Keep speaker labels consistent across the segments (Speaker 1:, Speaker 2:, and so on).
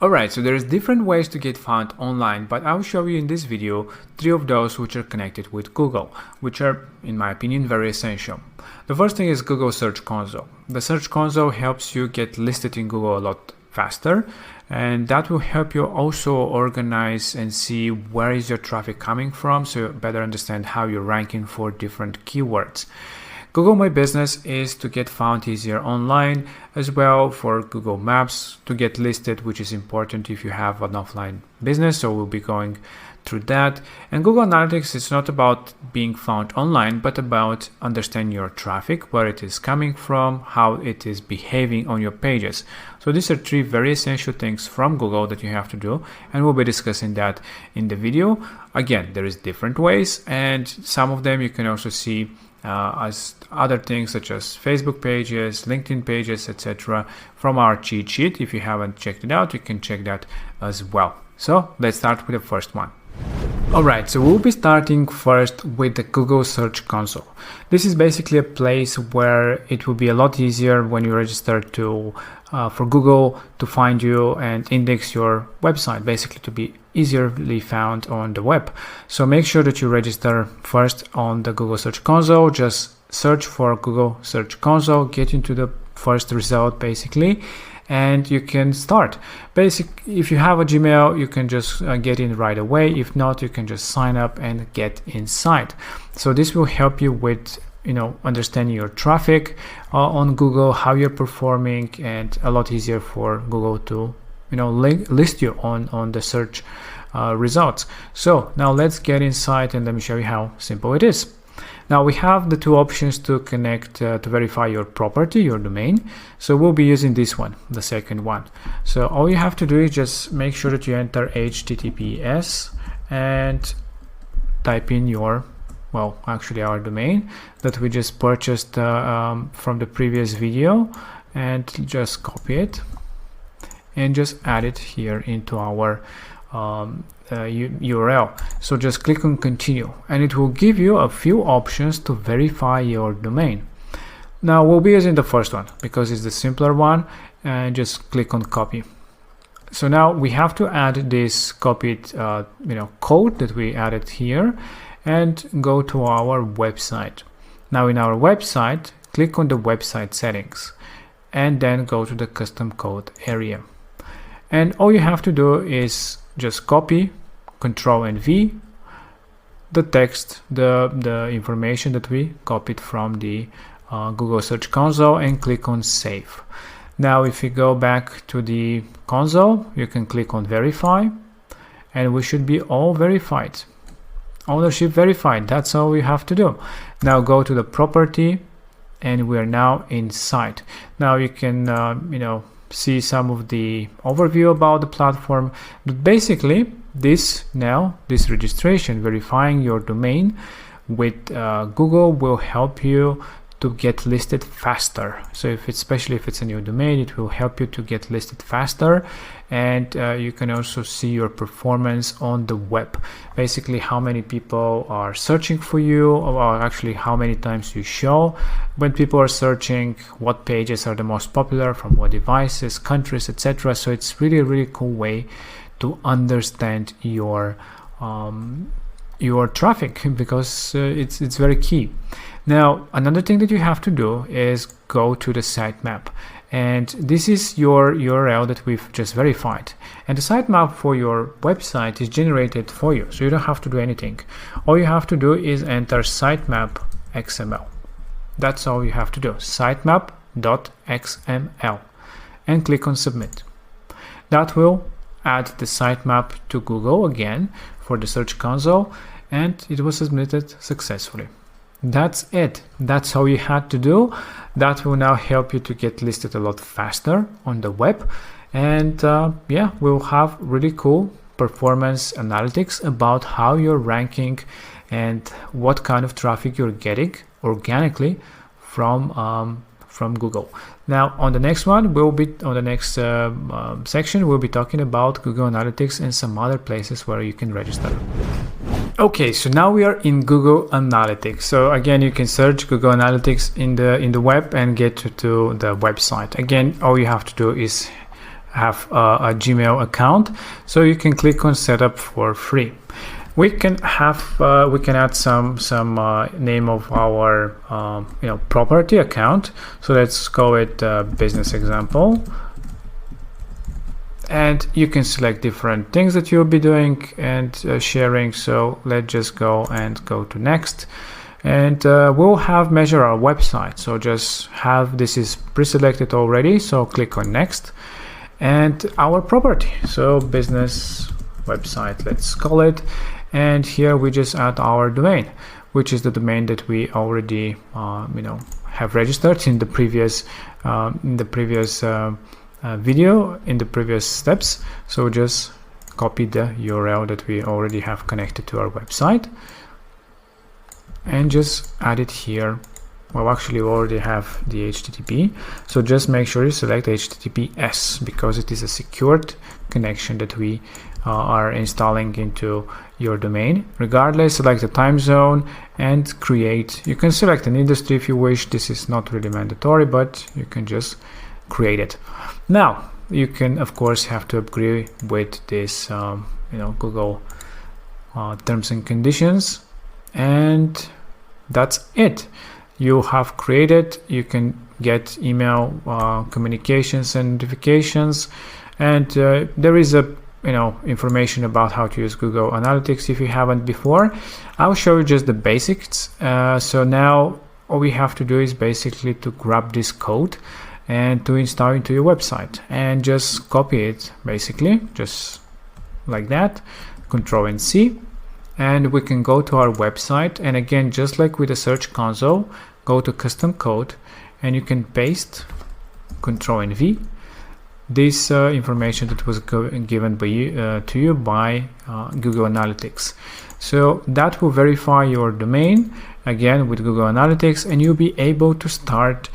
Speaker 1: Alright, so there's different ways to get found online, but I'll show you in this video 3 of those which are connected with Google, which are, in my opinion, very essential. The first thing is Google Search Console. The Search Console helps you get listed in Google a lot faster, and that will help you also organize and see where is your traffic coming from, so you better understand how you're ranking for different keywords. Google My Business is to get found easier online, as well for Google Maps to get listed, which is important if you have an offline business, so we'll be going through that. And Google Analytics is not about being found online, but about understanding your traffic, where it is coming from, how it is behaving on your pages. So these are 3 very essential things from Google that you have to do, and we'll be discussing that in the video. Again, there is different ways, and some of them you can also see as other things such as Facebook pages, LinkedIn pages, etc. from our cheat sheet. If you haven't checked it out, you can check that as well. So let's start with the first one. Alright, so we'll be starting first with the Google Search Console. This is basically a place where it will be a lot easier when you register for Google to find you and index your website, basically to be easily found on the web. So make sure that you register first on the Google Search Console. Just search for Google Search Console, get into the first result basically, and you can start. If you have a Gmail, you can just get in right away. If not, you can just sign up and get inside. So this will help you with understanding your traffic on Google, how you're performing, and a lot easier for Google to list you on the search results. So now let's get inside and let me show you how simple it is. Now we have the 2 options to connect to verify your property, your domain. So we'll be using this one, the second one. So all you have to do is just make sure that you enter HTTPS and type in our domain that we just purchased from the previous video, and just copy it and just add it here into our URL. So just click on continue, and it will give you a few options to verify your domain. Now we'll be using the first one because it's the simpler one, and just click on copy. So now we have to add this copied code that we added here and go to our website. Now in our website, click on the website settings and then go to the custom code area. And all you have to do is just copy, Control and V, the text, the information that we copied from the Google Search Console, and click on Save. Now if you go back to the console, you can click on Verify, and we should be all verified. Ownership verified. That's all we have to do. Now go to the property, and we are now inside. Now you can see some of the overview about the platform, but basically this registration, verifying your domain with Google, will help you to get listed faster. So especially if it's a new domain, it will help you to get listed faster, and you can also see your performance on the web, basically how many people are searching for you, or actually how many times you show when people are searching, what pages are the most popular, from what devices, countries, etc. So it's really cool way to understand your traffic, because it's very key. Now another thing that you have to do is go to the sitemap, and this is your URL that we've just verified, and the sitemap for your website is generated for you, so you don't have to do anything. All you have to do is enter sitemap XML. That's all you have to do, sitemap.xml, and click on submit. That will add the sitemap to Google again for the Search Console, and it was submitted successfully. That's it. That's all you had to do. That will now help you to get listed a lot faster on the web, and we'll have really cool performance analytics about how you're ranking and what kind of traffic you're getting organically from Google. Now on the next one, section we'll be talking about Google Analytics and some other places where you can register. Okay, so now we are in Google Analytics. So again, you can search Google Analytics in the web and get to the website. Again, all you have to do is have a Gmail account, so you can click on setup for free. We can add some name of our property account. So let's call it business example, and you can select different things that you'll be doing and sharing. So let's just go to next, and we'll have measure our website. So just have this is pre-selected already, so click on next, and our property, so business website, let's call it. And here we just add our domain, which is the domain that we already have registered in the previous video, in the previous steps. So just copy the URL that we already have connected to our website and just add it here. Well, actually we already have the HTTP, so just make sure you select HTTPS because it is a secured connection that we are installing into your domain. Regardless, select the time zone and create. You can select an industry if you wish. This is not really mandatory, but you can just create it. Now you can of course have to agree with this Google terms and conditions, and that's it. You have created. You can get email communications and notifications, and there is a information about how to use Google Analytics if you haven't before. I'll show you just the basics. So now all we have to do is basically to grab this code and to install into your website and just copy it, basically just like that, Control and C, and we can go to our website, and again, just like with the Search Console, go to custom code and you can paste, Control and V, this information that was given by to you by Google Analytics. So that will verify your domain again with Google Analytics, and you'll be able to start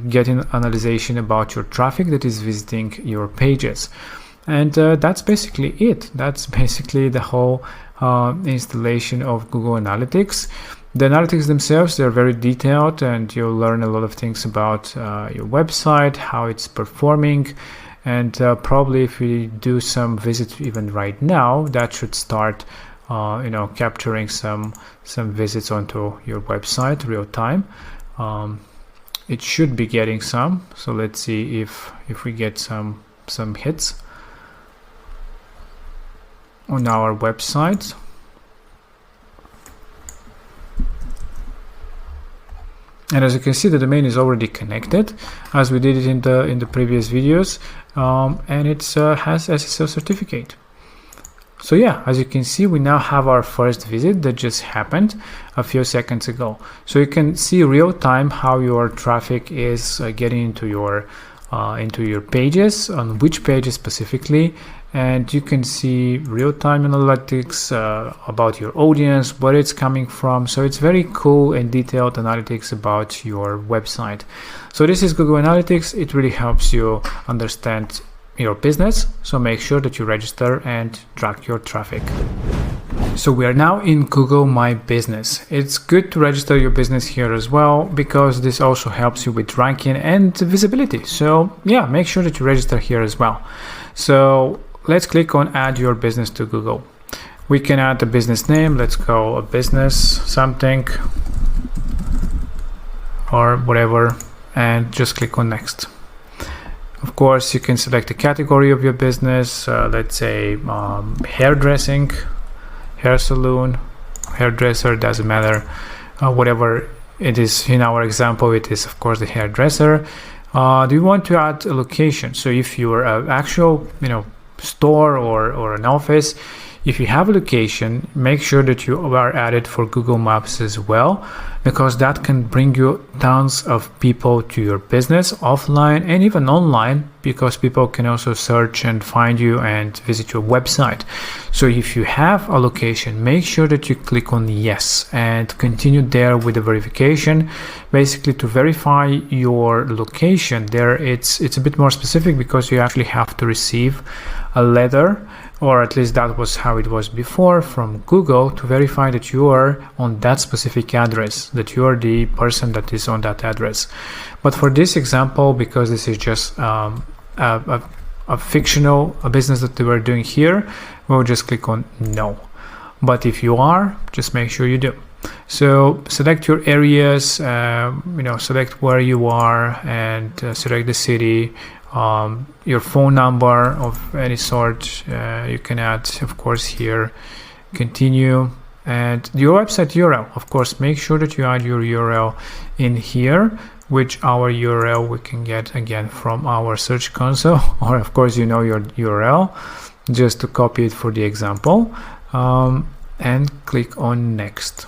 Speaker 1: getting analyzation about your traffic that is visiting your pages. And that's basically it. That's basically the whole installation of Google Analytics. The analytics themselves, they're very detailed, and you'll learn a lot of things about your website, how it's performing, and probably if we do some visits even right now, that should start capturing some visits onto your website real time. It should be getting some, so let's see if we get some hits on our website. And as you can see, the domain is already connected, as we did it in the previous videos, and it has SSL certificate. So yeah, as you can see, we now have our first visit that just happened a few seconds ago. So you can see real time how your traffic is getting into your pages, on which pages specifically, and you can see real-time analytics about your audience, where it's coming from. So it's very cool and detailed analytics about your website. So this is Google Analytics. It really helps you understand your business, so make sure that you register and track your traffic. So we are now in Google My Business. It's good to register your business here as well, because this also helps you with ranking and visibility. So yeah, make sure that you register here as well. So let's click on add your business to Google. We can add a business name. Let's go a business something or whatever, and just click on next. Of course, you can select the category of your business. Let's say hairdressing, hair salon, hairdresser, doesn't matter. Whatever it is, in our example, it is of course the hairdresser. Do you want to add a location? So if you're an actual store or an office, if you have a location, make sure that you are added for Google Maps as well, because that can bring you tons of people to your business offline and even online, because people can also search and find you and visit your website. So if you have a location, make sure that you click on yes and continue there with the verification, basically to verify your location. There it's a bit more specific, because you actually have to receive a letter, or at least that was how it was before, from Google to verify that you are on that specific address. that you are the person that is on that address. But for this example, because this is just a fictional business that we're doing here, we'll just click on no. But if you are, just make sure you do. So select your areas, select where you are, and select the city, your phone number of any sort. You can add, of course, here, continue, and your website URL. Of course, make sure that you add your URL in here, which our URL we can get again from our search console, or of course you know your URL, just to copy it for the example, and click on next.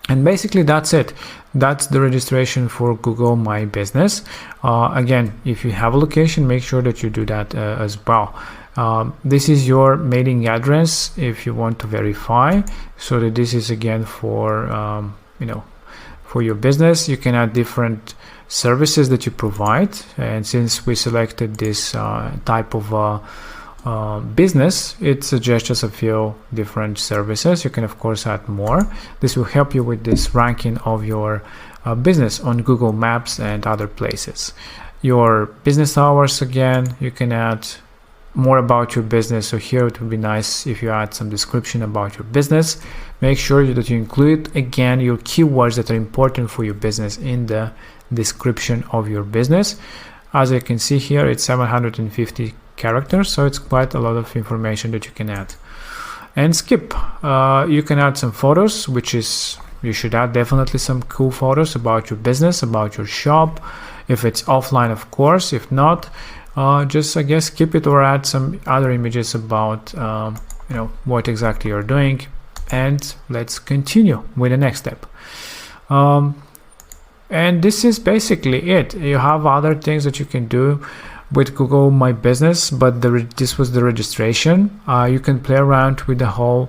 Speaker 1: And basically that's it. That's the registration for Google My Business. Again, if you have a location, make sure that you do that as well. This is your mailing address if you want to verify, so that this is again for for your business. You can add different services that you provide, and since we selected this type of business, it suggests us a few different services. You can of course add more. This will help you with this ranking of your business on Google Maps and other places. Your business hours, again, you can add more about your business. So here it would be nice if you add some description about your business. Make sure that you include again your keywords that are important for your business in the description of your business. As you can see here, it's 750 characters, so it's quite a lot of information that you can add. And skip, you can add some photos, which is, you should add definitely some cool photos about your business, about your shop, if it's offline, of course. If not, just I guess skip it, or add some other images about what exactly you're doing. And let's continue with the next step. And this is basically it. You have other things that you can do with Google My Business, but this was the registration. You can play around with the whole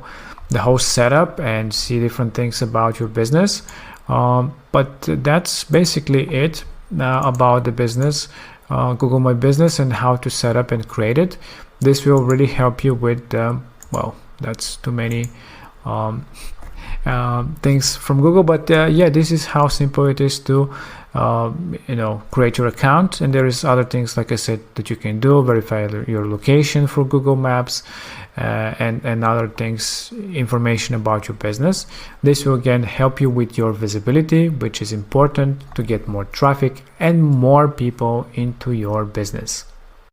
Speaker 1: setup and see different things about your business. But that's basically it about the business, Google My Business, and how to set up and create it. This will really help you with well, that's too many things from Google, but yeah, this is how simple it is to create your account. And there is other things, like I said, that you can do, verify your location for Google Maps, and other things, information about your business. This will again help you with your visibility, which is important to get more traffic and more people into your business.